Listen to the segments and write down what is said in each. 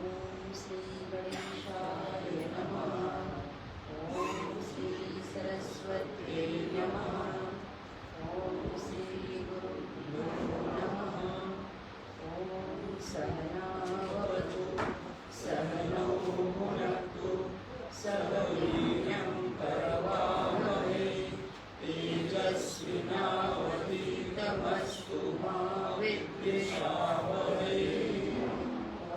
ओम श्री गणेशाय नमः। ओम श्री सरस्वत्यै नमः। ओम श्री गुरुभ्यो नमः। ओम सहनावतु सहनौ भुनक्तु सह वीर्यं करवावहै तेजस्विनावधीतमस्तु मा विद्विषावहै।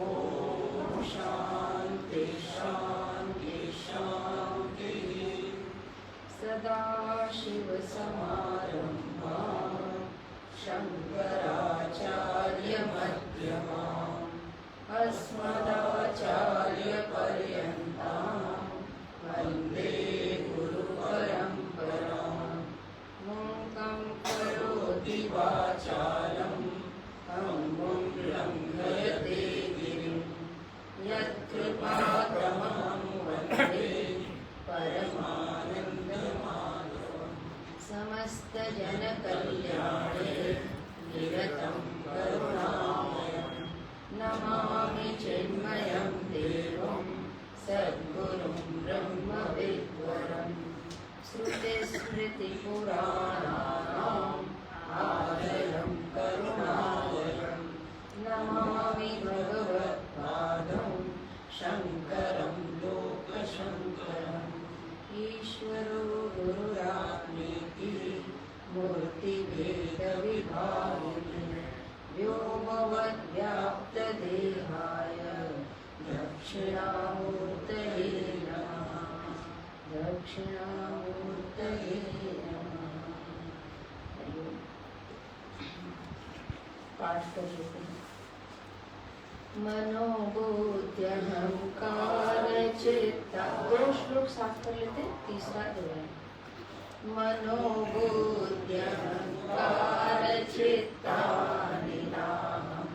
ओम शांति शांति शांति। सदाशिवसमारम्भां शङ्कराचार्यमध्यमाम् अस्मदाचार्यपर्यन्तां वन्दे गुरुपरम्पराम्। मूकं करोति वाचालं पङ्गुं लङ्घयते गिरिं यत्कृपातमहं वन्दे परमानन्दमाधवम्। समस्तजनकल्याणे निरतं करुणामयं नमामि चिन्मयं देवं सद्गुरुं ब्रह्मविद्वरम्। श्रुतिस्मृतिपुराणानाम् आलयं करुणालयं नमामि भगवत्पादं शङ्करं लोकशङ्करम्। ईश्वरो गुरुरात्मेति मूर्तिभेदविभागिने व्योमवद्व्याप्तदेहाय दक्षिणामूर्तये नमः। दक्षिणामूर्तये नमः। पाठ कर लेते हैं। मनोबुद्ध्यहंकार चित्ता, दो श्लोक साफ कर लेते हैं, तीसरा दोहराएं। मनोबुद्ध्यहंकार चित्तानिनाहं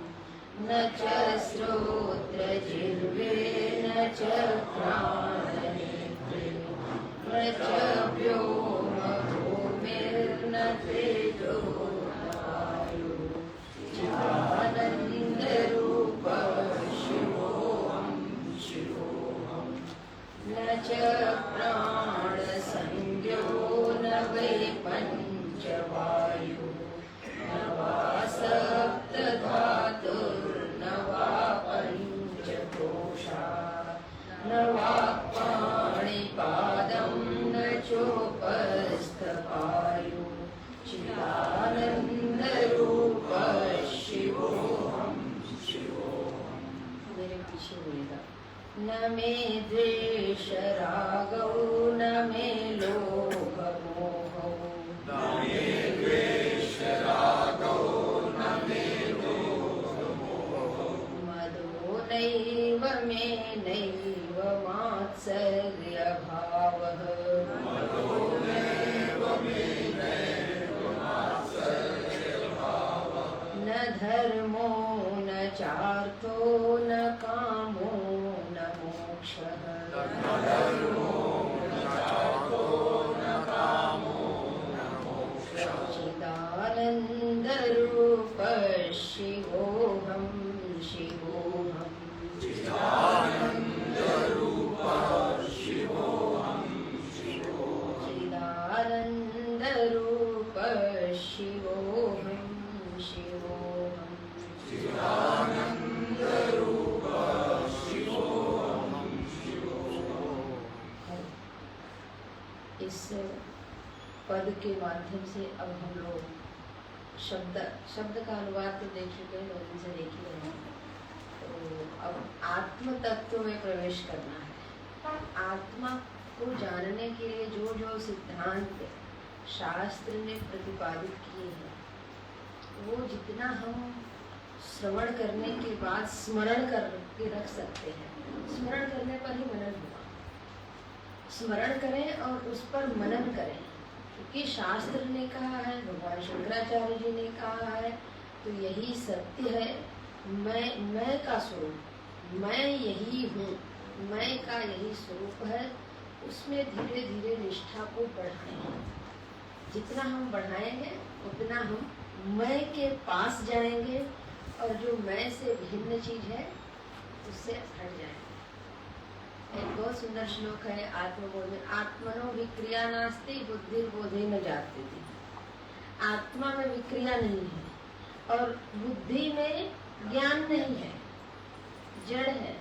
न च श्रोत्रजिह्वे न च घ्राणनेत्रे न च व्योमभूमिर्न तेजो न वायुः चिदानन्दरूपः शिवोऽहं शिवोऽहं। न च प्राणसंज्ञो न वै पञ्चवायुः न वा सप्तधातुर्न वा पञ्चकोशा न वा पाणिपादं न चोपस्थपायुः चिदानन्दरूपः शिवोऽहं शिवोऽहं। मेरे पीछे बोलेगा। न मे द्वेषरागौ न मे लोभमोहौ न मे द्वेषरागौ न मे लोभमोहौ मदो नैव मे नैव मात्सर्यभावः मदो नैव मे नैव मात्सर्यभावः न धर्मो न चार्थो न कामो न मोक्षः न धर्मो न चार्थो न कामो न मोक्षः चिदानन्दरूपः शिवोऽहं शिवोऽहं। चिदानन्दरूपः शिवोऽहं शिवोऽहं। चिदानन्दरूपः शिवोऽहं शिवोऽहं। चिदानन्दरूपः शिवोऽहं शिवोऽहं। इस पद के माध्यम से अब हम लोग शब्द का अनुवाद तो देख चुके हैं, 2 दिन से देख ही रहे हैं। तो अब आत्म तत्व में प्रवेश करना है। आत्मा को जानने के लिए जो जो सिद्धांत शास्त्र ने प्रतिपादित किए हैं, वो जितना हम श्रवण करने के बाद स्मरण करके रख सकते हैं। स्मरण करने पर ही मनन होगा। स्मरण करें और उस पर मनन करें, क्योंकि शास्त्र ने कहा है, भगवान शंकराचार्य जी ने कहा है, तो यही सत्य है। मैं का स्वरूप, मैं यही हूँ, मैं का यही स्वरूप है। उसमें धीरे धीरे निष्ठा को बढ़ाएं। जितना हम बढ़ाएंगे उतना हम मैं के पास जाएंगे, और जो मैं से भिन्न चीज है उससे हट जाए। एक बहुत सुंदर श्लोक है आत्मबोध में, आत्मनो विक्रिया नास्ति बुद्धिर्बोधे न जाती थी। आत्मा में विक्रिया नहीं है और बुद्धि में ज्ञान नहीं है, जड़ है।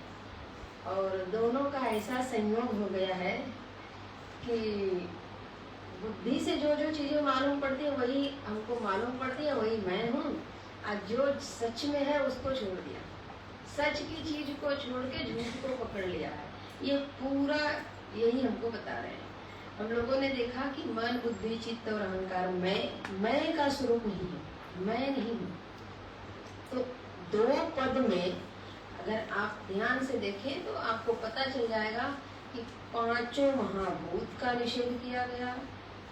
और दोनों का ऐसा संयोग हो गया है कि बुद्धि से जो जो चीजें मालूम पड़ती है वही हमको मालूम पड़ती है, वही मैं हूँ। और जो सच में है उसको छोड़ दिया, सच की चीज को छोड़ के झूठ को पकड़ लिया है। ये पूरा यही हमको बता रहे हैं। हम लोगों ने देखा कि मन, बुद्धि, चित्त और अहंकार मैं का स्वरूप नहीं है, मैं नहीं हूँ। तो दो पद में अगर आप ध्यान से देखें तो आपको पता चल जाएगा कि पांचों महाभूत का निषेध किया गया,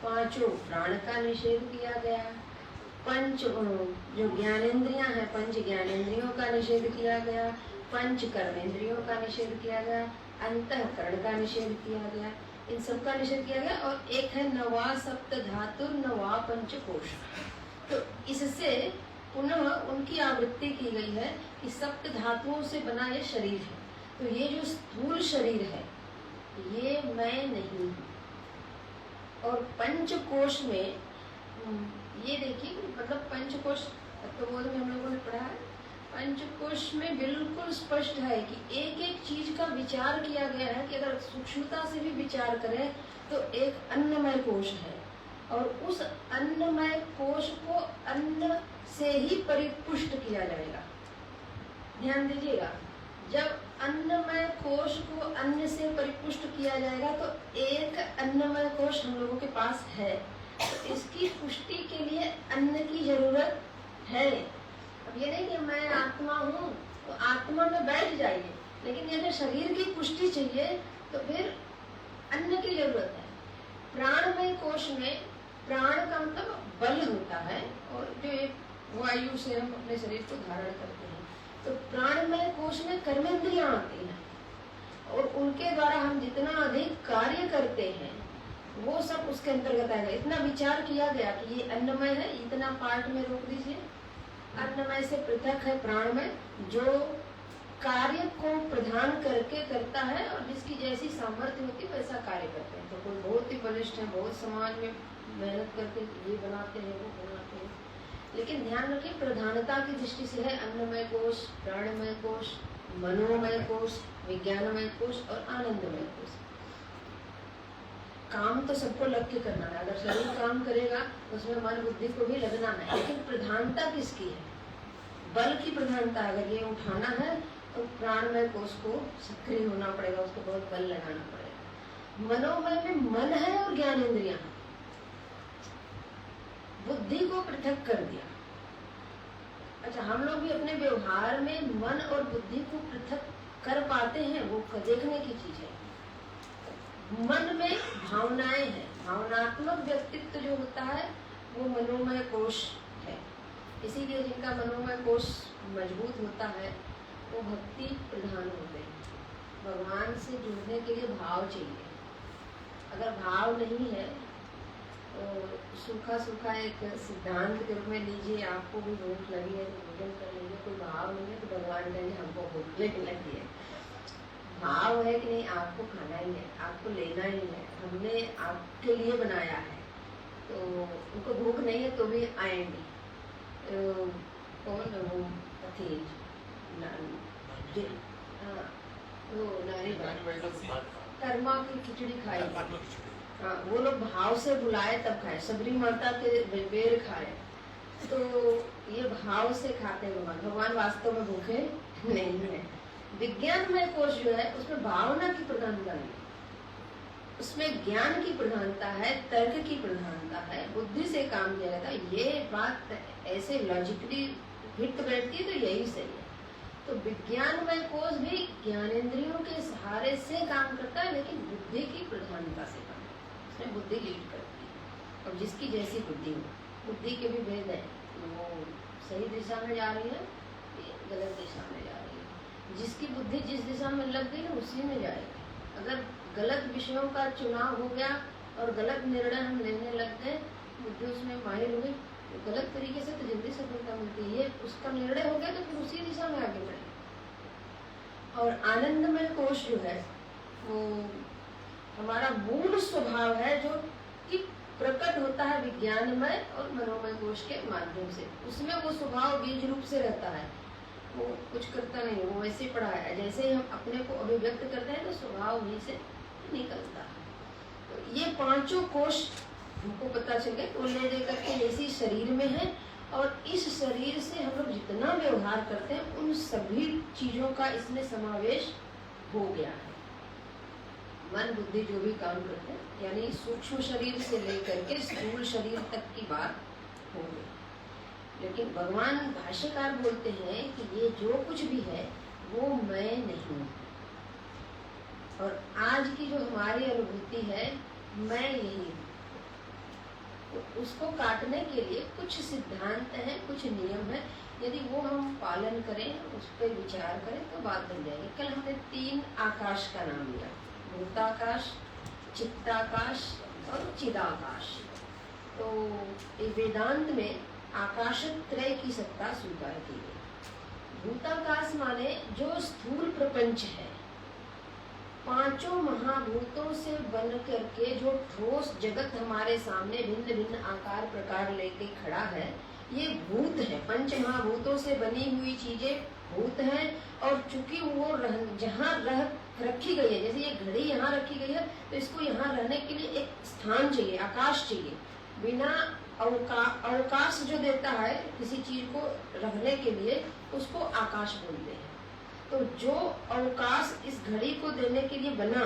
पांचों प्राण का निषेध किया गया, पंच जो ज्ञानेंद्रियां हैं, पंच ज्ञानेंद्रियों का निषेध किया गया, पंच कर्मेंद्रियों का निषेध किया गया, अंतःकरण का निषेध किया गया, इन सब का निषेध किया गया। और एक है नवा सप्त धातु नवा पंचकोश। तो इससे पुनः उनकी आवृत्ति की गई है कि सप्त धातुओं से बना ये शरीर है। तो ये जो स्थूल शरीर है ये मैं नहीं हूँ। और पंचकोश में ये देखिए, मतलब पंचकोश तत्वबोध में हम लोगों ने पढ़ा है, पंचकोश में बिल्कुल स्पष्ट है कि एक एक चीज का विचार किया गया है कि अगर सूक्ष्मता से भी विचार करें तो एक अन्नमय कोश है और उस अन्नमय कोश को अन्न से ही परिपुष्ट किया जाएगा। ध्यान दीजिएगा, जब अन्नमय कोश को अन्न से परिपुष्ट किया जाएगा तो एक अन्नमय कोश हम लोगों के पास है। तो इसकी पुष्टि के लिए अन्न की जरूरत है। अब ये नहीं कि मैं आत्मा हूँ तो आत्मा में बैठ जाइए, लेकिन अगर शरीर की पुष्टि चाहिए तो फिर अन्न की जरूरत है। प्राणमय कोश में प्राण का मतलब बल होता है और जो एक वायु से हम अपने शरीर को धारण करते हैं। तो प्राणमय कोश में कर्मेंद्रियां आती हैं और उनके द्वारा हम जितना अधिक कार्य करते हैं वो सब उसके अंतर्गत आएगा। इतना विचार किया गया कि ये अन्नमय है, इतना पार्ट में रोक दीजिए। अन्नमय से पृथक है प्राणमय, जो कार्य को प्रदान करके करता है और जिसकी जैसी सामर्थ्य होती है वैसा कार्य करते हैं। तो कोई बहुत ही बलिष्ठ है, बहुत समाज में मेहनत करके ये बनाते हैं वो बनाते हैं, लेकिन ध्यान रखिए प्रधानता की दृष्टि से है अन्नमय कोश, प्राणमय कोश, मनोमय कोश, विज्ञानमय कोश और आनंदमय कोश। काम तो सबको लग के करना है। अगर शरीर काम करेगा तो उसमें मन बुद्धि को भी लगना है, लेकिन प्रधानता किसकी है? बल की प्रधानता। अगर ये उठाना है तो प्राणमय कोश को सक्रिय होना पड़ेगा, उसको बहुत बल लगाना पड़ेगा। मनोमय में मन है और ज्ञानेंद्रियां, बुद्धि को पृथक कर दिया। अच्छा, हम लोग भी अपने व्यवहार में मन और बुद्धि को पृथक कर पाते हैं, वो देखने की चीज है। मन में भावनाएं हैं, भावनात्मक व्यक्तित्व जो होता है वो मनोमय कोश है। इसीलिए जिनका मनोमय कोश मजबूत होता है वो भक्ति प्रधान होते हैं। भगवान से जुड़ने के लिए भाव चाहिए। अगर भाव नहीं है तो सूखा सूखा एक सिद्धांत के रूप में लीजिए, आपको भी भूख लगी है तो भोजन कर लीजिए, कोई भाव नहीं है तो भगवान कहेंगे हमको भूख लगी है। भाव है कि नहीं, आपको खाना ही है, आपको लेना ही है, हमने आपके लिए बनाया है, तो उनको भूख नहीं है तो भी आएंगे। कौन वो थी कर्मा की खिचड़ी खाई, हाँ, वो लोग भाव से बुलाए तब खाए, सबरी माता के बेर खाए, तो ये भाव से खाते भगवान। भगवान वास्तव में भूखे नहीं है। विज्ञानमय कोश जो है उसमें भावना की प्रधानता नहीं, उसमें ज्ञान की प्रधानता है, तर्क की प्रधानता है, बुद्धि से काम किया जाता है। ये बात ऐसे लॉजिकली हिट बैठती है तो यही सही है। तो विज्ञानमय कोश भी ज्ञानेंद्रियों के सहारे से काम करता है, लेकिन बुद्धि की प्रधानता से काम करता है, उसमें बुद्धि लीड करती है। और जिसकी जैसी बुद्धि हो, बुद्धि के भी भेद है, वो सही दिशा में जा रही है, गलत दिशा में जा रही है। जिसकी बुद्धि जिस दिशा में लग गई उसी में जाएगी। अगर गलत विषयों का चुनाव हो गया और गलत निर्णय हम लेने लग गए, बुद्धि उसमें माहिर हो गई, तो गलत तरीके से तो जल्दी सफलता मिलती है। ये उसका निर्णय हो गया तो फिर उसी दिशा में आगे बढ़े। और आनंदमय कोश जो है वो हमारा मूल स्वभाव है, जो कि प्रकट होता है विज्ञानमय और मनोमय कोश के माध्यम से। उसमें वो स्वभाव बीज रूप से रहता है, वो कुछ करता नहीं, वो वैसे पड़ा है। जैसे ही हम अपने को अभिव्यक्त करते हैं तो स्वभाव वहीं से निकलता है। तो ये पांचों कोश हमको पता चल गए, वो ले दे करके इसी शरीर में है, और इस शरीर से हम लोग जितना व्यवहार करते हैं उन सभी चीजों का इसमें समावेश हो गया है। मन बुद्धि जो भी काम करते हैं, यानी सूक्ष्म शरीर से लेकर के स्थूल शरीर तक की बात हो गई। लेकिन भगवान भाष्यकार बोलते हैं कि ये जो कुछ भी है वो मैं नहीं, और आज की जो हमारी अनुभूति है मैं यही हूँ। तो उसको काटने के लिए कुछ सिद्धांत हैं, कुछ नियम है, यदि वो हम पालन करें, उस पर विचार करें तो बात बन जाएगी। कल हमने 3 आकाश का नाम लिया, भूताकाश, चित्ताकाश और चिदाकाश। तो वेदांत में आकाश त्रय की सत्ता स्वीकार की गई। भूताकाश माने जो स्थूल प्रपंच है, 5 महाभूतों से बन करके जो ठोस जगत हमारे सामने भिन्न भिन्न आकार प्रकार लेके खड़ा है, ये भूत है। 5 महाभूतों से बनी हुई चीजें भूत हैं, और चूंकि वो जहाँ रखी गई है, जैसे ये घड़ी यहाँ रखी गई है, तो इसको यहाँ रहने के लिए एक स्थान चाहिए, आकाश चाहिए। बिना अवकाश जो देता है किसी चीज को रखने के लिए, उसको आकाश बोलते हैं। तो जो अवकाश इस घड़ी को देने के लिए बना,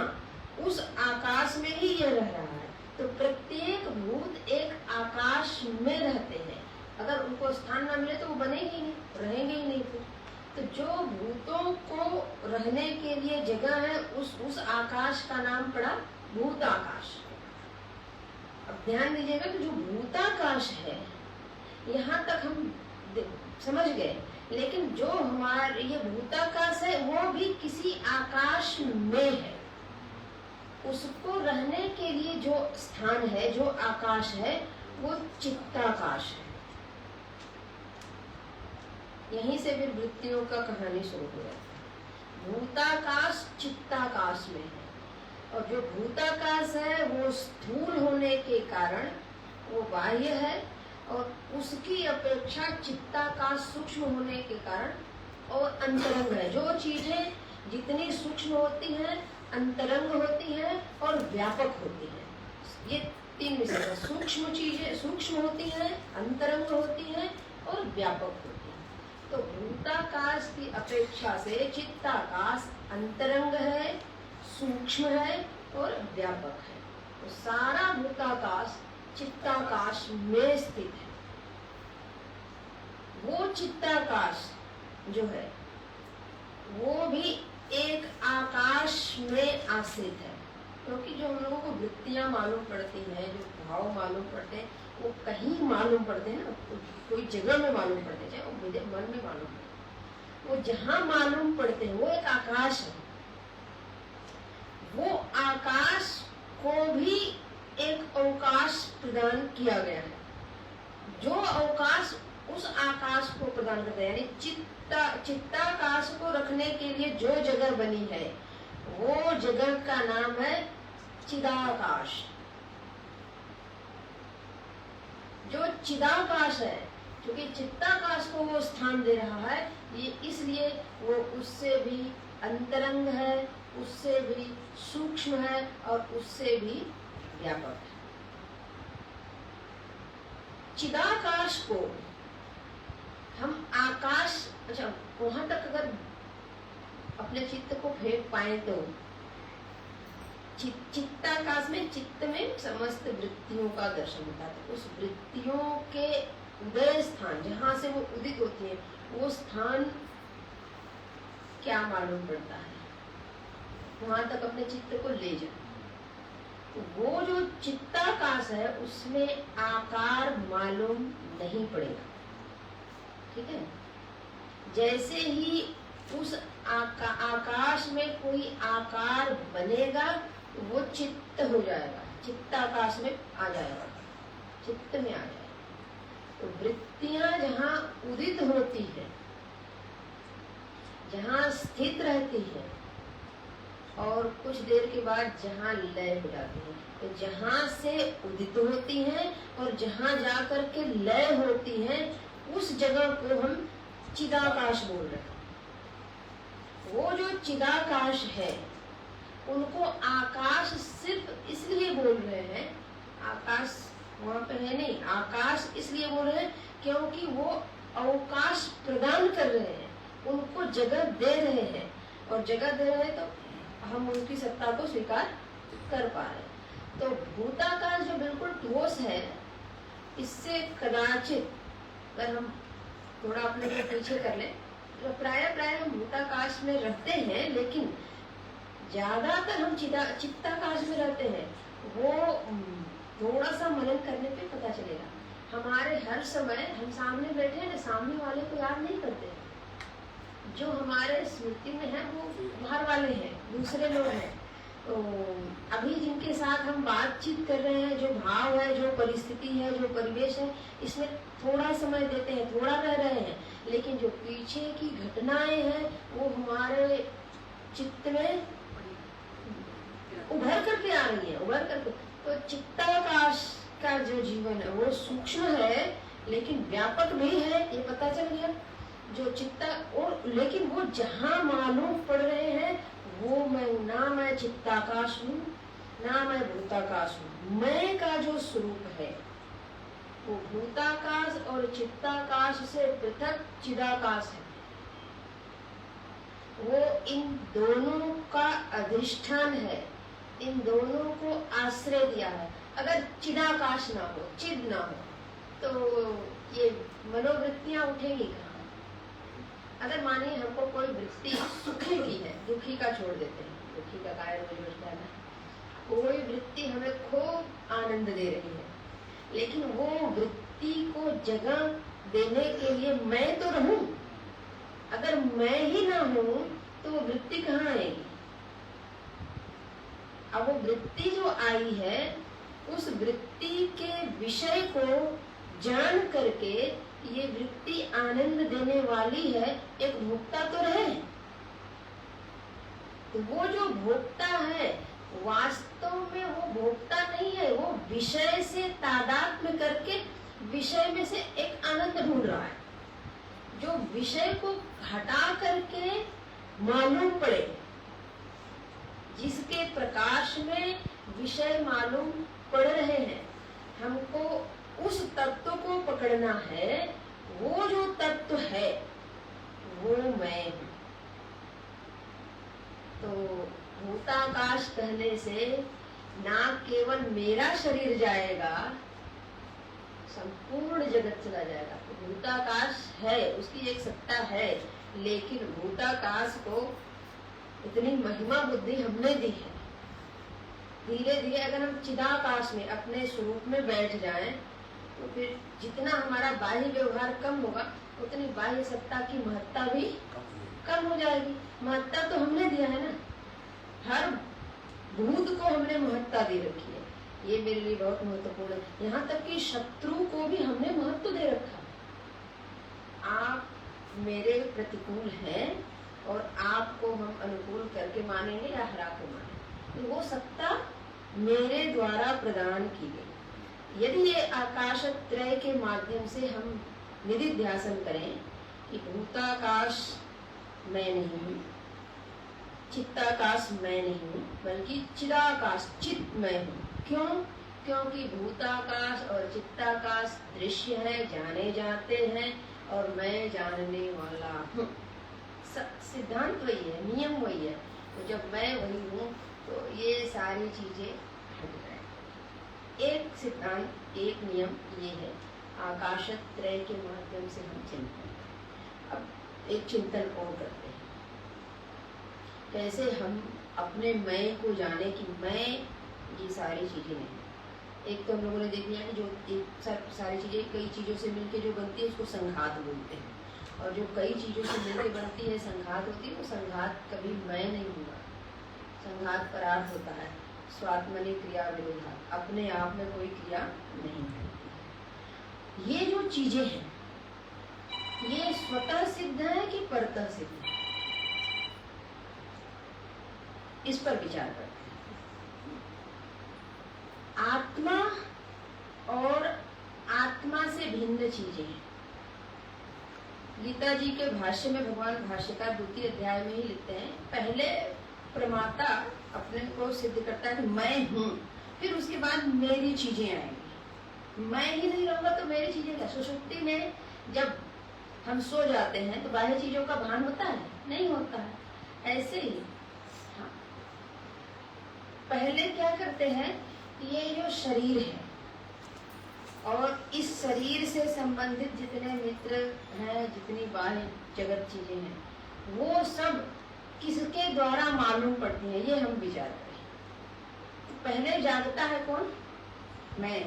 उस आकाश में ही ये रह रहा है। तो प्रत्येक भूत एक आकाश में रहते हैं। अगर उनको स्थान न मिले तो वो बनेंगे ही नहीं, रहेंगे ही नहीं फिर। तो जो भूतों को रहने के लिए जगह है, उस आकाश का नाम पड़ा भूताकाश। अब ध्यान दीजिएगा कि जो भूताकाश है, यहाँ तक हम समझ गए, लेकिन जो हमारे ये भूताकाश है वो भी किसी आकाश में है। उसको रहने के लिए जो स्थान है, जो आकाश है, वो चित्ताकाश है। यहीं से फिर वृत्तियों का कहानी शुरू हो जाता है। भूताकाश चित्ताकाश में है, और जो भूताकाश है वो स्थूल होने के कारण वो बाह्य है, और उसकी अपेक्षा चित्ताकाश सूक्ष्म होने के कारण और अंतरंग है। जो चीजें जितनी सूक्ष्म होती हैं, अंतरंग होती हैं और व्यापक होती हैं। ये 3 विषय, सूक्ष्म चीजें सूक्ष्म होती हैं, अंतरंग होती हैं और व्यापक होती हैं। तो भूताकाश की अपेक्षा से चित्ताकाश अंतरंग है, सूक्ष्म है और व्यापक है। तो सारा भूताकाश चित्ताकाश में स्थित है। वो चित्ताकाश जो है वो भी एक आकाश में आश्रित है, क्योंकि जो हम लोगों को वृत्तियां मालूम पड़ती हैं, जो भाव मालूम पड़ते हैं, वो कहीं मालूम पड़ते हैं ना, कोई जगह में मालूम पड़ते हैं, चाहे वो मन में मालूम पड़ते हैं। वो जहां मालूम पड़ते हैं वो एक आकाश है। वो आकाश को भी एक अवकाश प्रदान किया गया है। जो अवकाश उस आकाश को प्रदान करता है, यानी चित्ताकाश को रखने के लिए जो जगह बनी है, वो जगह का नाम है चिदाकाश। जो चिदाकाश है, क्योंकि चित्ताकाश को वो स्थान दे रहा है, ये इसलिए वो उससे भी अंतरंग है, उससे भी सूक्ष्म है और उससे भी व्यापक है। चिदाकाश को हम आकाश, अच्छा वहां तक अगर अपने चित्त को फेंक पाए तो चित्ताकाश में, चित्त में समस्त वृत्तियों का दर्शन होता है। उस वृत्तियों के उदय स्थान, जहां से वो उदित होती है, वो स्थान क्या मालूम पड़ता है, वहां तक अपने चित्त को ले जाए। वो जो चित्ताकाश है उसमें आकार मालूम नहीं पड़ेगा, ठीक है। जैसे ही उस आकाश में कोई आकार बनेगा वो चित्त हो जाएगा, चित्ताकाश में आ जाएगा, चित्त में आ जाएगा। तो वृत्तियां जहाँ उदित होती है, जहाँ स्थित रहती है और कुछ देर के बाद जहाँ लय हो जाती है। तो जहाँ से उदित होती हैं और जहाँ जाकर के लय होती हैं, उस जगह को हम चिदाकाश बोल रहे हैं। वो जो चिदाकाश है, उनको आकाश सिर्फ इसलिए बोल रहे हैं, आकाश वहाँ पे है नहीं, आकाश इसलिए बोल रहे हैं क्योंकि वो अवकाश प्रदान कर रहे हैं, उनको जगह दे रहे हैं, और जगह दे रहे हैं तो हम उनकी सत्ता को स्वीकार कर पा रहे हैं। तो भूताकाश जो बिल्कुल ठोस है, इससे कदाचित अगर हम थोड़ा अपने को पीछे कर लें, तो प्राय हम भूताकाश में रहते हैं, लेकिन ज्यादातर हम चित्ताकाश में रहते हैं। वो थोड़ा सा मनन करने पे पता चलेगा। हमारे हर समय हम सामने बैठे हैं, सामने वाले को याद नहीं करते। जो हमारे स्मृति में है वो बाहर वाले हैं, दूसरे लोग हैं। तो अभी जिनके साथ हम बातचीत कर रहे हैं, जो भाव है, जो परिस्थिति है, जो परिवेश है, इसमें थोड़ा समय देते हैं, थोड़ा रह रहे हैं, लेकिन जो पीछे की घटनाएं हैं वो हमारे चित्त में उभर करके आ रही है, उभर करके। तो चित्ताकाश का जो जीवन है वो सूक्ष्म है लेकिन व्यापक भी है, ये पता चल गया। जो चित्ता और लेकिन वो जहाँ मालूम पड़ रहे हैं वो मैं हूँ, ना मैं चित्ताकाश हूँ ना मैं भूताकाश हूँ। मैं का जो स्वरूप है वो भूताकाश और चित्ताकाश से पृथक चिदाकाश है। वो इन दोनों का अधिष्ठान है, इन दोनों को आश्रय दिया है। अगर चिदाकाश ना हो, चिद ना हो, तो ये मनोवृत्तियां उठेंगी कहाँ? अगर मानिए हमको कोई वृत्ति सुखी की है, दुखी का छोड़ देते हैं, दुखी का कारण है, कोई वृत्ति हमें खूब आनंद दे रही है, लेकिन वो वृत्ति को जगह देने के लिए मैं तो रहूं। अगर मैं ही ना हूं तो वो वृत्ति कहाँ आएगी? अब वो वृत्ति जो आई है, उस वृत्ति के विषय को जान करके ये वृत्ति आनंद देने वाली है, एक भोक्ता तो रहे। तो वो जो भोक्ता है वास्तव में वो भोक्ता नहीं है, वो विषय से तादात्म्य करके विषय में से एक आनंद ढूंढ रहा है। जो विषय को हटा करके मालूम पड़े, जिसके प्रकाश में विषय मालूम पड़ रहे हैं, हमको उस तत्व को पकड़ना है। वो जो तत्व है वो मैं हूँ। तो भूताकाश कहने से ना केवल मेरा शरीर जाएगा, संपूर्ण जगत चला जाएगा। तो भूताकाश है, उसकी एक सत्ता है, लेकिन भूताकाश को इतनी महिमा बुद्धि हमने दी है। धीरे धीरे अगर हम चिदाकाश में अपने स्वरूप में बैठ जाएं, तो फिर जितना हमारा बाह्य व्यवहार कम होगा, उतनी बाह्य सत्ता की महत्ता भी कम हो जाएगी। महत्ता तो हमने दिया है ना, हर भूत को हमने महत्ता दे रखी है। ये मेरे लिए बहुत महत्वपूर्ण है। यहाँ तक कि शत्रु को भी हमने महत्व दे रखा है। आप मेरे प्रतिकूल हैं और आपको हम अनुकूल करके मानेंगे या हरा के मानेंगे, तो वो सत्ता मेरे द्वारा प्रदान की गई। यदि ये आकाश त्रय के माध्यम से हम निधिध्यासन करें कि भूताकाश मैं नहीं हूँ, चित्ताकाश मैं नहीं हूँ, बल्कि चिदाकाश चित मैं हूँ। क्यों? क्योंकि भूताकाश और चित्ताकाश दृश्य है, जाने जाते हैं, और मैं जानने वाला हूँ। सिद्धांत वही है, नियम वही है। तो जब मैं वही हूँ तो ये सारी चीजें हट जाए। एक सिद्धांत, एक नियम ये है, आकाशत्रय के माध्यम से हम चिंतन। अब एक चिंतन और करते हैं, कैसे हम अपने मैं को जाने कि मैं ये सारी चीजें नहीं। एक तो हम लोगों ने देख लिया कि जो एक सारी चीजें कई चीजों से मिलके जो बनती है उसको संघात बोलते हैं, और जो कई चीजों से मिलके बनती है संघात होती है, वो संघात कभी मैं नहीं हुआ। संघात परार्थ होता है, स्वात्मनि क्रिया विरोधा, अपने आप में कोई क्रिया नहीं है। ये जो चीजें हैं ये स्वतः सिद्ध है कि परतः सिद्ध है? इस पर विचार करते हैं। आत्मा और आत्मा से भिन्न चीजें हैं। गीता जी के भाष्य में भगवान भाष्यकार द्वितीय अध्याय में ही लिखते हैं, पहले प्रमाता अपने को सिद्ध करता है कि मैं हूँ, फिर उसके बाद मेरी चीजें आएंगी। मैं ही नहीं रहूंगा तो मेरी चीजें क्या? सुषुप्ति में जब हम सो जाते हैं तो बाह्य चीजों का भान होता है? नहीं होता है। ऐसे ही हाँ, पहले क्या करते हैं, ये जो शरीर है और इस शरीर से संबंधित जितने मित्र हैं, जितनी बाह्य जगत चीजें हैं, वो सब किसके द्वारा मालूम पड़ती हैं, ये हम विचार करें। तो पहले जागता है कौन? मैं।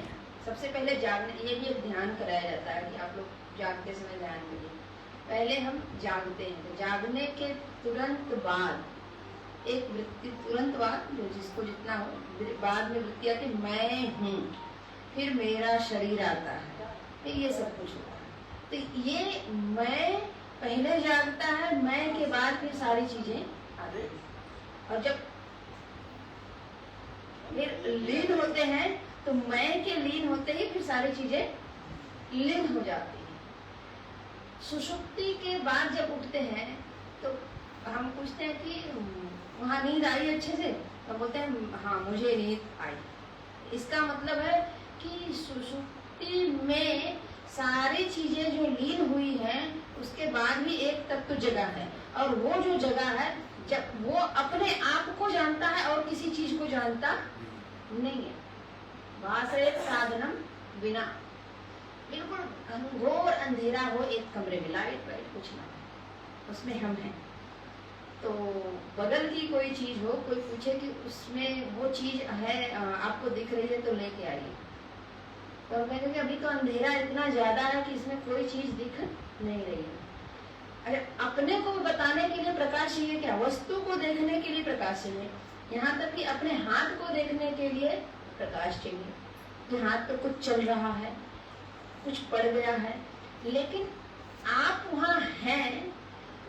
सबसे पहले जागने, ये भी एक ध्यान कराया जाता है कि आप लोग जागते समय ध्यान करिए। पहले हम जागते हैं, तो जागने के तुरंत बाद एक वृत्ति, तुरंत बाद जो जिसको जितना हो, बाद में वृत्ति आती, मैं हूँ, फिर मेरा शरीर आता है, फिर ये सब कुछ होता है। तो ये मैं पहले जागता है, मैं के बाद फिर सारी चीजें आती हैं। और जब फिर लीन होते हैं तो मैं के लीन होते ही फिर सारी चीजें लीन हो जाती हैं। सुषुप्ति के बाद जब उठते हैं तो हम पूछते हैं कि वहां नींद आई अच्छे से? तो बोलते हैं हाँ मुझे नींद आई। इसका मतलब है कि सुषुप्ति में सारी चीजें जो लीन हुई हैं उसके बाद भी एक तत्व जगह है, और वो जो जगह है जब वो अपने आप को जानता है और किसी चीज को जानता नहीं है। भासयेत साधनम बिना, बिल्कुल घोर अंधेरा हो एक कमरे में, लाइट वाइट कुछ ना, उसमें हम हैं। तो बगल की कोई चीज हो, कोई पूछे कि उसमें वो चीज है आपको दिख रही है तो लेके आइए, तो हम कहेंगे अभी तो अंधेरा इतना ज्यादा है कि इसमें कोई चीज दिख नहीं रही है। अरे अपने को बताने के लिए प्रकाश चाहिए क्या? वस्तु को देखने के लिए प्रकाश चाहिए, यहाँ तक कि अपने हाथ को देखने के लिए प्रकाश चाहिए कि हाथ पे कुछ चल रहा है, कुछ पड़ गया है, लेकिन आप वहाँ हैं,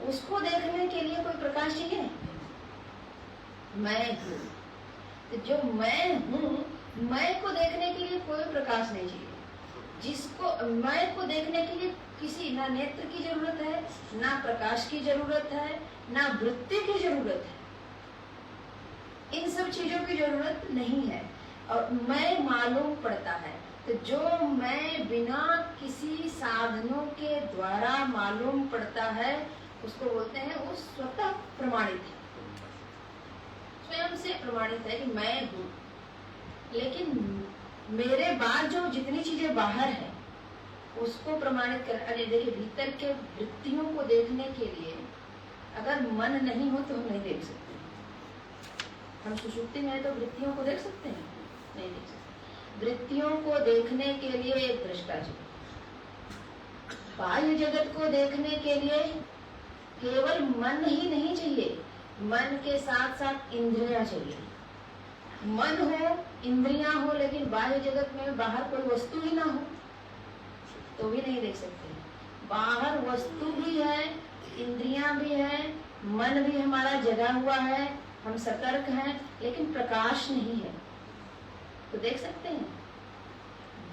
उसको देखने के लिए कोई प्रकाश चाहिए? मैं हूँ, तो जो मैं हूँ, मैं को देखने के लिए कोई प्रकाश नहीं चाहिए। जिसको मैं को देखने के लिए किसी ना नेत्र की जरूरत है, ना प्रकाश की जरूरत है, ना वृत्ति की जरूरत है, इन सब चीजों की जरूरत नहीं है, और मैं मालूम पड़ता है। तो जो मैं बिना किसी साधनों के द्वारा मालूम पड़ता है उसको बोलते हैं वो स्वतः प्रमाणित है, स्वयं से प्रमाणित है कि मैं हूँ। लेकिन मेरे बाद जो जितनी चीजें बाहर है उसको प्रमाणित कर, अरे देखिए भीतर के वृत्तियों को देखने के लिए अगर मन नहीं हो तो हम नहीं देख सकते। हम सुषुप्ति में है तो वृत्तियों को देख सकते हैं? नहीं देख सकते। वृत्तियों को देखने के लिए एक दृष्टा चाहिए। बाह्य जगत को देखने के लिए केवल मन ही नहीं चाहिए, मन के साथ साथ इंद्रियां चाहिए। मन हो, इंद्रियां हो, लेकिन बाह्य जगत में बाहर कोई वस्तु ही ना हो तो भी नहीं देख सकते। बाहर वस्तु भी है, इंद्रियां भी है, मन भी हमारा जगा हुआ है, हम सतर्क हैं, लेकिन प्रकाश नहीं है तो देख सकते हैं।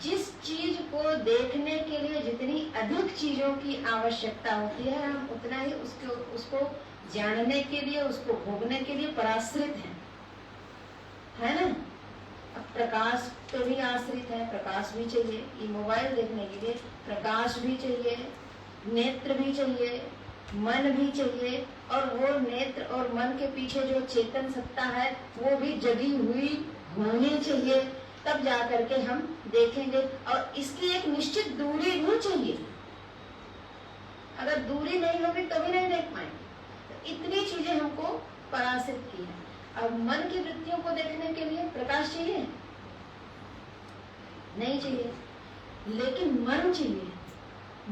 जिस चीज को देखने के लिए जितनी अधिक चीजों की आवश्यकता होती है, हम उतना ही उसको जानने के लिए, उसको भोगने के लिए पराश्रित हैं, है ना। अब प्रकाश पे भी आश्रित है, प्रकाश भी चाहिए। ये मोबाइल देखने के लिए प्रकाश भी चाहिए, नेत्र भी चाहिए, मन भी चाहिए, और वो नेत्र और मन के पीछे जो चेतन सत्ता है वो भी जगी हुई होनी चाहिए, तब जाकर के हम देखेंगे। और इसकी एक निश्चित दूरी भी चाहिए, अगर दूरी नहीं होगी तो भी नहीं देख पाएंगे। तो इतनी चीजें हमको पराश्रित की है। अब मन की वृत्तियों को देखने के लिए प्रकाश चाहिए? नहीं चाहिए, लेकिन मन चाहिए।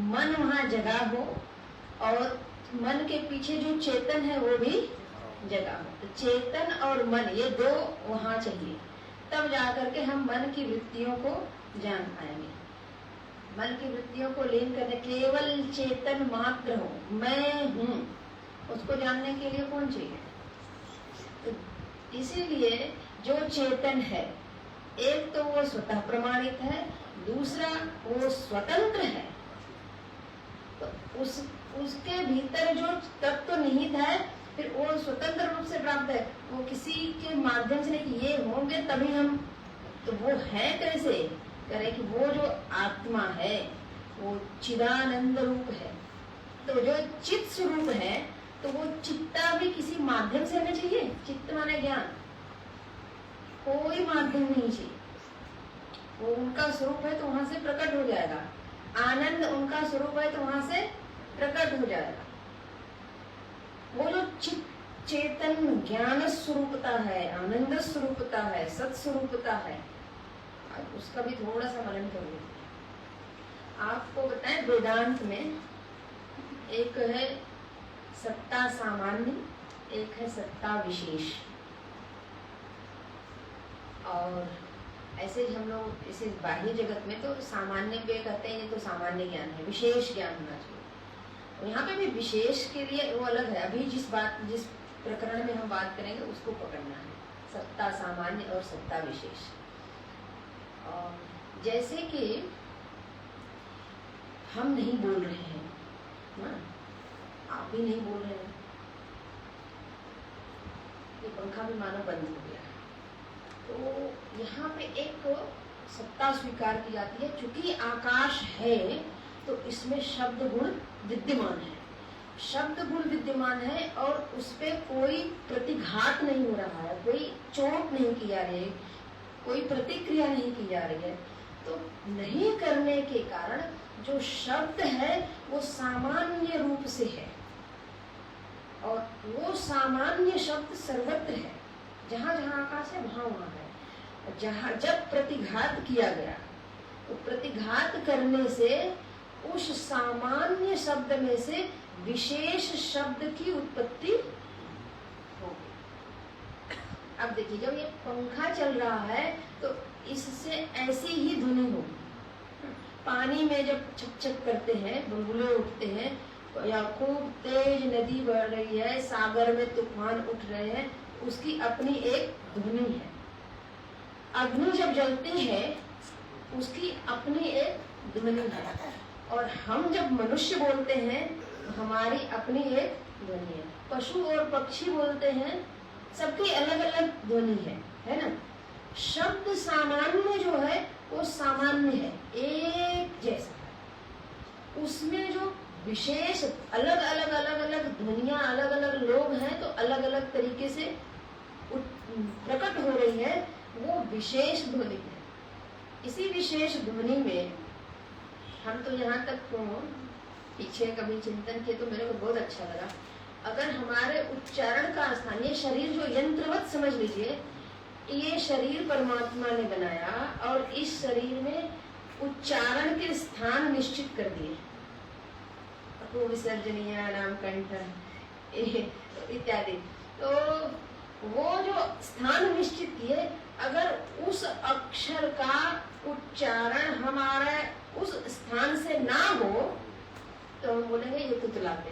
मन वहां जगा हो और मन के पीछे जो चेतन है वो भी जगा हो। तो चेतन और मन ये दो वहां चाहिए, तब जाकर के हम मन की वृत्तियों को जान पाएंगे। मन की वृत्तियों को लीन करने, केवल चेतन मात्र हो, मैं हूँ, उसको जानने के लिए कौन चाहिए? तो इसीलिए जो चेतन है, एक तो वो स्वतः प्रमाणित है, दूसरा वो स्वतंत्र है। तो उसके भीतर जो तत्व निहित है, फिर वो स्वतंत्र रूप से प्राप्त है। वो किसी के माध्यम से नहीं कि ये होंगे तभी हम, तो वो है कैसे करें कि वो जो आत्मा है वो चिदानंद रूप है। तो जो चित्त स्वरूप है, तो वो चित्ता भी किसी माध्यम से हमें चाहिए। चित्त माने ज्ञान, कोई माध्यम नहीं चाहिए। वो उनका स्वरूप है तो वहां से प्रकट हो जाएगा। आनंद उनका स्वरूप है तो वहां से प्रकट हो जाएगा। वो जो चित्त चेतन ज्ञान स्वरूपता है, आनंद स्वरूपता है, सत स्वरूपता है, उसका भी थोड़ा सा वर्णन करूंगी। आपको बताएं, वेदांत में एक है सत्ता सामान्य, एक है सत्ता विशेष। और ऐसे ही हम लोग इसे बाह्य जगत में तो सामान्य पे कहते हैं, ये तो सामान्य ज्ञान है, विशेष ज्ञान होना चाहिए। यहाँ पे भी विशेष के लिए वो अलग है। अभी जिस प्रकरण में हम बात करेंगे उसको पकड़ना है, सत्ता सामान्य और सत्ता विशेष। और जैसे कि हम नहीं बोल रहे हैं ना, आप भी नहीं बोल रहे हैं, ये पंखा भी मानो बंद हो गया। तो यहाँ पे एक सत्ता स्वीकार की जाती है। चूंकि आकाश है तो इसमें शब्द गुण विद्यमान है, शब्द गुण विद्यमान है, और उस पे कोई प्रतिघात नहीं हो रहा है, कोई चोट नहीं की जा रही है, कोई प्रतिक्रिया नहीं की जा रही है। तो नहीं करने के कारण जो शब्द है वो सामान्य रूप से है, और वो सामान्य शब्द सर्वत्र है। जहाँ जहाँ आकाश है वहाँ वहाँ है। जहाँ जब प्रतिघात किया गया तो प्रतिघात करने से उस सामान्य शब्द में से विशेष शब्द की उत्पत्ति होगी। अब देखिए, जब ये पंखा चल रहा है तो इससे ऐसी ही ध्वनि होगी। पानी में जब छक करते हैं, बुलबुले उठते हैं, या खूब तेज नदी बह रही है, सागर में तूफान उठ रहे हैं, उसकी अपनी एक ध्वनि है। अग्नि जब जलती है उसकी अपनी एक ध्वनि है। और हम जब मनुष्य बोलते हैं तो हमारी अपनी एक ध्वनि है। पशु और पक्षी बोलते हैं, सबकी अलग अलग ध्वनि है ना। शब्द सामान्य जो है वो सामान्य है, एक जैसा है। उसमें जो विशेष अलग अलग ध्वनियां, अलग अलग लोग हैं तो अलग अलग तरीके से प्रकट हो रही है, वो विशेष ध्वनि है। इसी विशेष ध्वनि में हम तो यहाँ तक पीछे कभी चिंतन किए तो मेरे को बहुत अच्छा लगा। अगर हमारे उच्चारण का स्थान, ये शरीर जो यंत्रवत समझ लीजिए, ये शरीर परमात्मा ने बनाया और इस शरीर में उच्चारण के स्थान निश्चित कर दिए। अपो विसर्जनीय नाम कंठ इत्यादि। तो वो जो स्थान निश्चित किए, अगर उस अक्षर का उच्चारण हमारे उस स्थान से ना हो तो हम बोलेंगे ये तुतलाते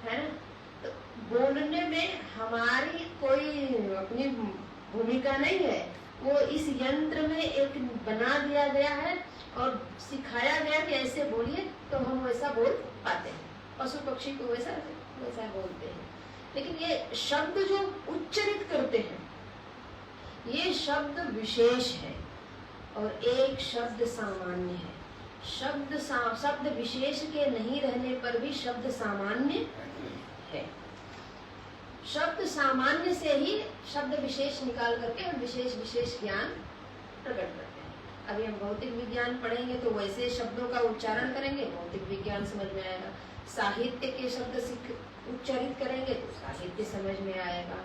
है ना। तो बोलने में हमारी कोई अपनी भूमिका नहीं है, वो इस यंत्र में एक बना दिया गया है और सिखाया गया कि ऐसे बोलिए तो हम वैसा बोल पाते हैं। पशु पक्षी को वैसा बोलते हैं। लेकिन ये शब्द जो उच्चरित करते हैं, ये शब्द विशेष है और एक शब्द सामान्य है। शब्द विशेष के नहीं रहने पर भी शब्द सामान्य है। शब्द सामान्य से ही शब्द विशेष निकाल करके हम विशेष ज्ञान प्रकट करते हैं। अभी हम भौतिक विज्ञान पढ़ेंगे तो वैसे शब्दों का उच्चारण करेंगे, भौतिक विज्ञान समझ में आएगा। साहित्य के शब्द उच्चारित करेंगे तो साहित्य समझ में आएगा।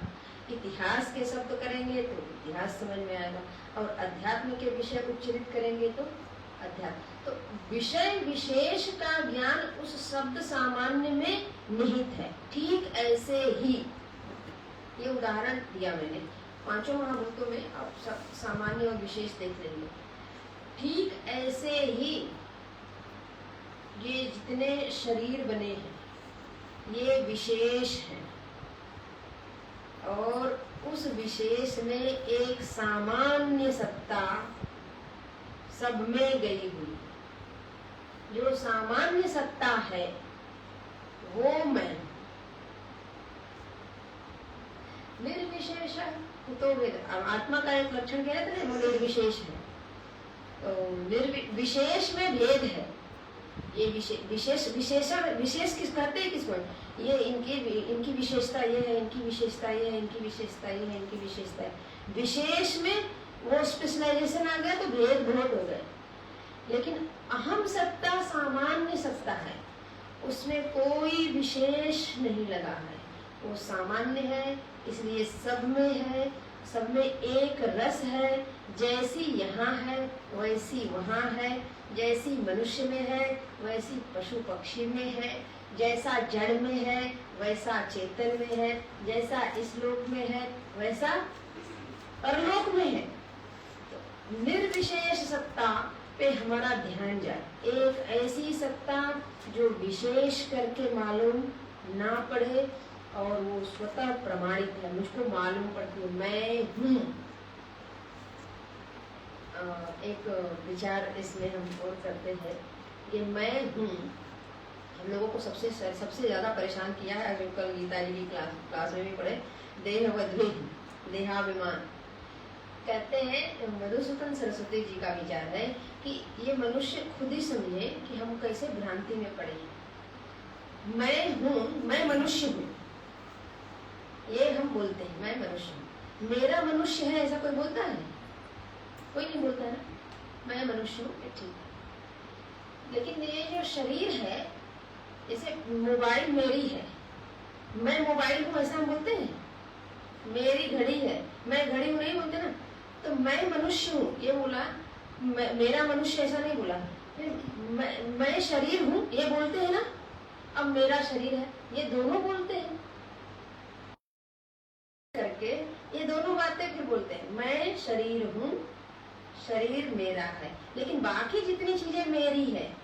इतिहास के शब्द करेंगे तो इतिहास समझ में आएगा। और अध्यात्म के विषय उच्चारित करेंगे तो अध्यात्म। तो विषय विशेष का ज्ञान उस शब्द सामान्य में निहित है। ठीक ऐसे ही ये उदाहरण दिया मैंने, पांचों महाभूतों में आप सब सामान्य और विशेष देख लेंगे। ठीक ऐसे ही ये जितने शरीर बने हैं ये विशेष हैं और उस विशेष में एक सामान्य सत्ता सब में गई हुई। जो सामान्य सत्ता है वो मैं। निर्विशेष तो आत्मा का एक लक्षण क्या है, वो निर्विशेष है। तो विशेष में भेद है। ये विशेष विशेषण विशेष किस कहते हैं किसको? ये इनकी विशेषता ये है, इनकी विशेषता ये है, इनकी विशेषता ये है, इनकी विशेषता है। विशेष में वो स्पेशलाइजेशन आ गया तो भेद बहुत हो गए। लेकिन अहम सत्ता सामान्य सत्ता है, उसमें कोई विशेष नहीं लगा है, वो सामान्य है, इसलिए सब में है, सब में एक रस है। जैसी यहाँ है वैसी वहाँ है, जैसी मनुष्य में है वैसी पशु पक्षी में है, जैसा जड़ में है वैसा चेतन में है, जैसा इस लोक में है वैसा परलोक में है। तो निर्विशेष सत्ता पे हमारा ध्यान जाए। एक ऐसी सत्ता जो विशेष करके मालूम ना पड़े और वो स्वतः प्रमाणित है, मुझको मालूम पड़ती है मैं हूँ। एक विचार इसमें हम और करते हैं कि मैं हूँ हम लोगों को सबसे ज्यादा परेशान किया है, जो कल गीता जी की क्लास में भी पढ़े, देहवद्भिः देहाभिमान। कहते हैं मधुसूदन सरस्वती जी का विचार है कि ये मनुष्य खुद ही समझे कि हम कैसे भ्रांति में पड़े हैं। मैं हूँ, मैं मनुष्य हूँ, ये हम बोलते हैं मैं मनुष्य हूँ। मेरा मनुष्य है ऐसा कोई बोलता है? कोई नहीं बोलता ना, मैं मनुष्य हूँ, ठीक है। लेकिन ये जो शरीर है, जैसे मोबाइल मेरी है, मैं मोबाइल हूँ ऐसा हम बोलते हैं? मेरी घड़ी है, मैं घड़ी हूँ नहीं बोलते ना। तो मैं मनुष्य हूँ ये बोला, मेरा मनुष्य ऐसा नहीं बोला। मैं शरीर हूँ ये बोलते हैं ना, अब मेरा शरीर है ये दोनों बोलते हैं करके, ये दोनों बातें फिर बोलते हैं। मैं शरीर हूँ, शरीर मेरा है, लेकिन बाकी जितनी चीजें मेरी है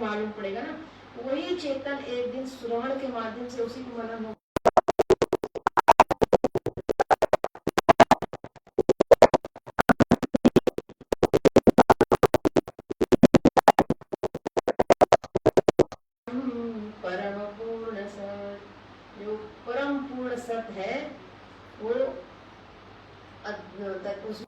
मालूम पड़ेगा ना, वही चेतन एक दिन श्रवण के माध्यम से उसी को मनन हो। परम पूर्ण सत, जो परम पूर्ण सत है वो उस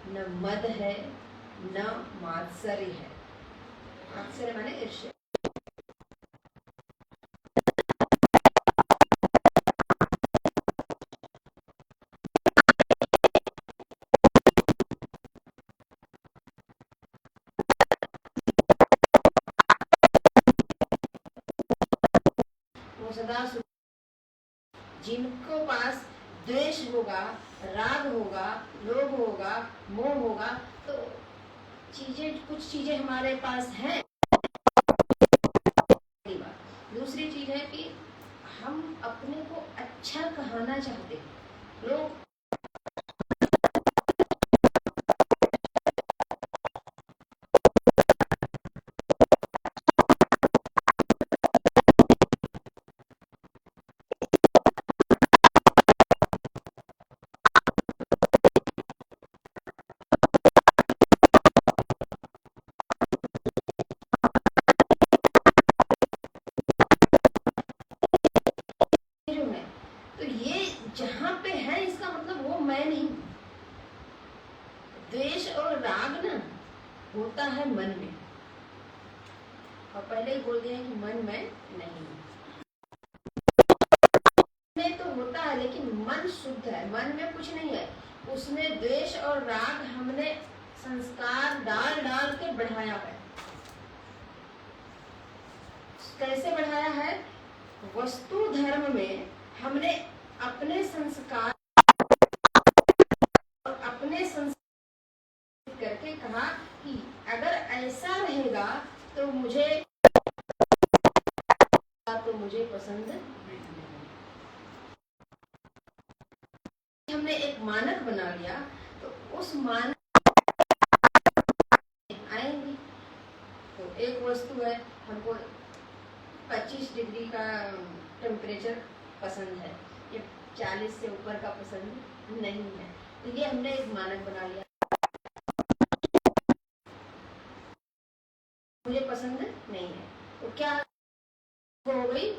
न मद है न मात्सर्य है। मात्सर्य माने ईर्ष्या। वो सदा जिनको पास द्वेष होगा, राग होगा, लोभ होगा, मोह होगा, तो कुछ चीजें हमारे पास हैं। दूसरी चीज है कि हम अपने को अच्छा कहना चाहते हैं। लोग तो ये जहां पे है इसका मतलब वो मैं नहीं। द्वेष और राग ना होता है मन में, और पहले ही बोल दिया कि मन में नहीं में तो होता है, लेकिन मन शुद्ध है, मन में कुछ नहीं है। उसमें द्वेष और राग हमने संस्कार डाल डाल के बढ़ाया है। कैसे बढ़ाया है? वस्तु धर्म में हमने अपने संस्कार और अपने संस्कार करके कहा कि अगर ऐसा रहेगा तो मुझे पसंद नहीं। हमने एक मानक बना लिया, तो उस मानक आएंगे। तो एक वस्तु है, हमको 25 डिग्री का टेम्परेचर पसंद है, ये 40 से ऊपर का पसंद नहीं है, तो ये हमने एक मानक बना लिया। मुझे पसंद नहीं है, तो क्या हो गई?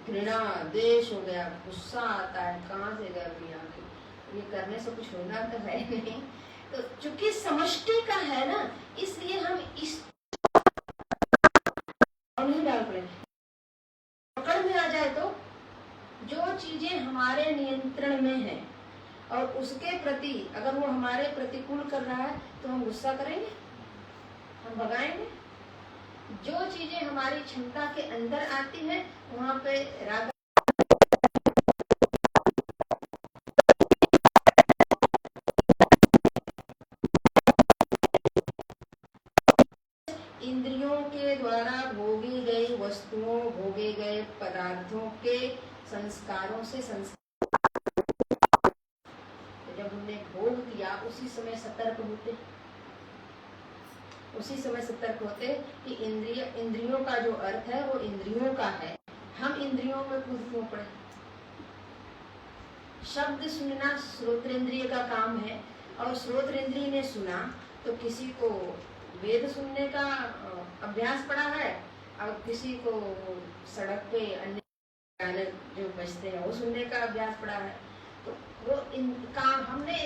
घृणा, द्वेष हो गया, गुस्सा आता है, कहाँ से गर्मी आ गई। ये करने से कुछ होना तो है नहीं। तो चूंकि समष्टि का है ना, इसलिए हम इस नहीं डाल पड़े। पकड़ में आ जाए तो जो चीजें हमारे नियंत्रण में है और उसके प्रति अगर वो हमारे प्रतिकूल कर रहा है तो हम गुस्सा करेंगे, हम भगाएंगे। जो चीजें हमारी क्षमता के अंदर आती है वहां पे राग इंद्रियों के द्वारा भोगी गई वस्तुओं, भोगे गए पदार्थों के संस्कारों से जब हमने भोग किया उसी समय सतर्क होते, उसी समय सतर्क होते कि इंद्रियों का जो अर्थ है वो इंद्रियों का है, हम इंद्रियों में कूद क्यों पड़े। शब्द सुनना श्रोत्रेंद्रिय का काम है, और श्रोत्रेंद्रिय ने सुना तो किसी को वेद सुनने का अभ्यास पड़ा है, और किसी को सड़क पे अन्य गाने जो बजते हैं वो सुनने का अभ्यास पड़ा है। तो वो इनका हमने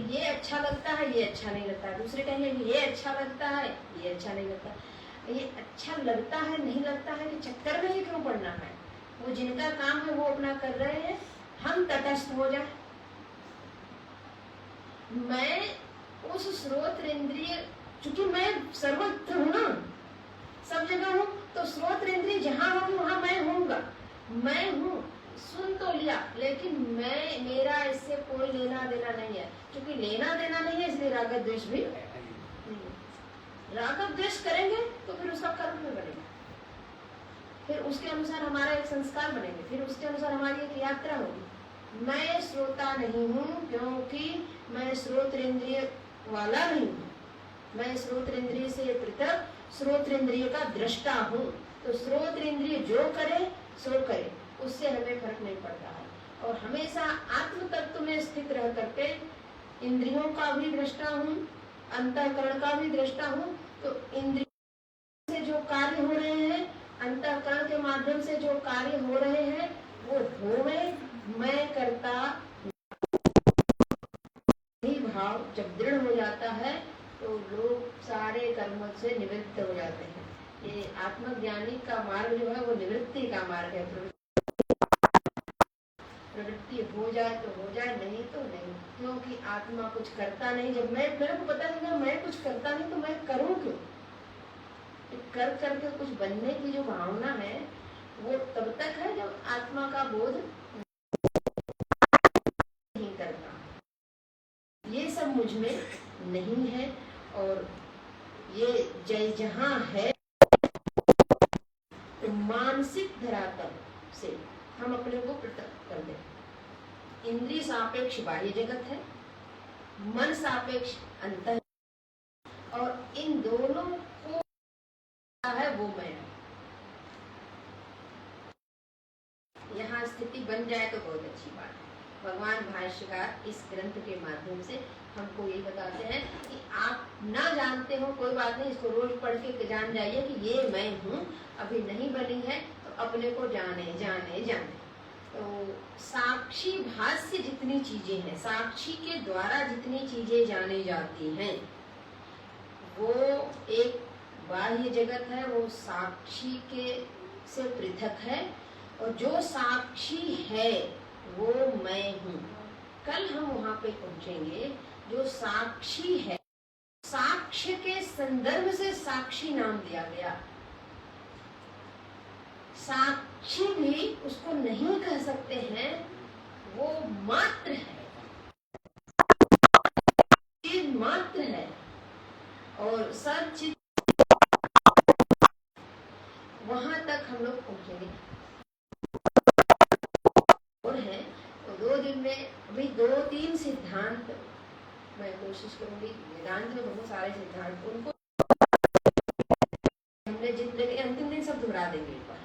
ये अच्छा लगता है, ये अच्छा नहीं लगता है, दूसरे कहेंगे ये अच्छा लगता है, ये अच्छा नहीं लगता, ये अच्छा लगता है नहीं लगता है कि चक्कर में ही क्यों पड़ना है। वो जिनका काम है वो अपना कर रहे हैं, हम तटस्थ हो जाए। मैं उस स्रोत इंद्रिय, चूंकि मैं सर्वत्र हूँ ना, सब जगह हूँ, तो स्रोत इंद्रिय जहाँ हूँ वहाँ मैं हूँगा। मैं हूँ, सुन तो लिया, लेकिन मैं, मेरा इससे कोई लेना देना नहीं है। क्योंकि लेना देना नहीं है, इसलिए राग द्वेष भी राग द्वेष करेंगे तो फिर उसका कर्म में बनेगा, फिर उसके अनुसार हमारा एक संस्कार बनेंगे, फिर उसके अनुसार हमारी एक यात्रा होगी। मैं श्रोता नहीं हूँ क्योंकि मैं स्रोत इंद्रिय वाला नहीं हूँ, मैं स्रोत इंद्रिय से पृथक स्रोत इंद्रिय का दृष्टा हूँ। तो स्रोत इंद्रिय जो करे सो करे, उससे हमें फर्क नहीं पड़ता है। और हमेशा आत्म तत्व में स्थित रह करके इंद्रियों का भी दृष्टा हूँ, अंतःकरण का भी दृष्टा हूँ। तो इंद्रियों से जो कार्य हो रहे हैं, अंतःकरण के माध्यम से जो कार्य हो रहे हैं, वो होवे, मैं करता भाव जब दृढ़ हो जाता है तो लोग सारे कर्मों से निवृत्त हो जाते हैं। ये आत्मज्ञानी का मार्ग जो है वो निवृत्ति का मार्ग है। प्रवृत्ति हो जाए तो हो जाए, नहीं तो नहीं, क्योंकि आत्मा कुछ करता नहीं। जब मेरे को पता नहीं मैं कुछ करता नहीं तो मैं करूं क्यों? कर करके कुछ बनने की जो भावना है वो तब तक है जब आत्मा का बोध नहीं करता। ये सब मुझ में नहीं है, और ये जय जहां है तो मानसिक धरातल से हम अपने को पृथक कर दें। इंद्रिय सापेक्ष बाह्य जगत है, मन सापेक्ष अंतर, और इन दोनों को है वो मैं। यहाँ स्थिति बन जाए तो बहुत अच्छी बात है। भगवान भाष्यकार इस ग्रंथ के माध्यम से हमको ये बताते हैं कि आप ना जानते हो कोई बात नहीं, इसको रोज पढ़ के जान जाइए कि ये मैं हूँ। अभी नहीं बनी है तो अपने को जाने जाने जाने। तो साक्षी भाष्य जितनी चीजें हैं, साक्षी के द्वारा जितनी चीजें जानी जाती हैं, वो एक बाह्य जगत है, वो साक्षी के से पृथक है। और जो साक्षी है वो मैं हूँ। कल हम वहां पे पहुंचेंगे। जो साक्षी है, साक्ष्य के संदर्भ से साक्षी नाम दिया गया। साक्षी भी उसको नहीं कह सकते हैं, वो मात्र है, चीज मात्र है। और सचित वहां तक हम लोग पहुंचेंगे। और है तो 2 दिन में अभी 2-3 सिद्धांत मैं कोशिश करूंगी। वेदांत में बहुत सारे सिद्धांत, उनको हमने जितने अंतिम दिन सब दोहरा देंगे एक बार।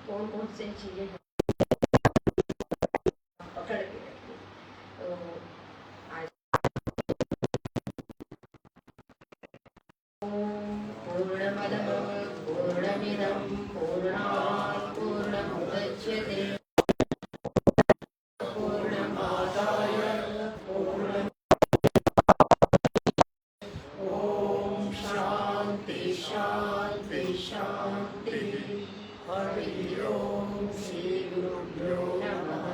कौन कौन से चीजें पकड़ के रखिए। तो आज पूर्णमदः पूर्णमिदं पूर्णात् पूर्णमुदच्यते पूर्णमादाय पूर्णमेवावशिष्यते। ओम शांति शांति शांति। हरि ओम। श्री गुरुभ्यो नमः।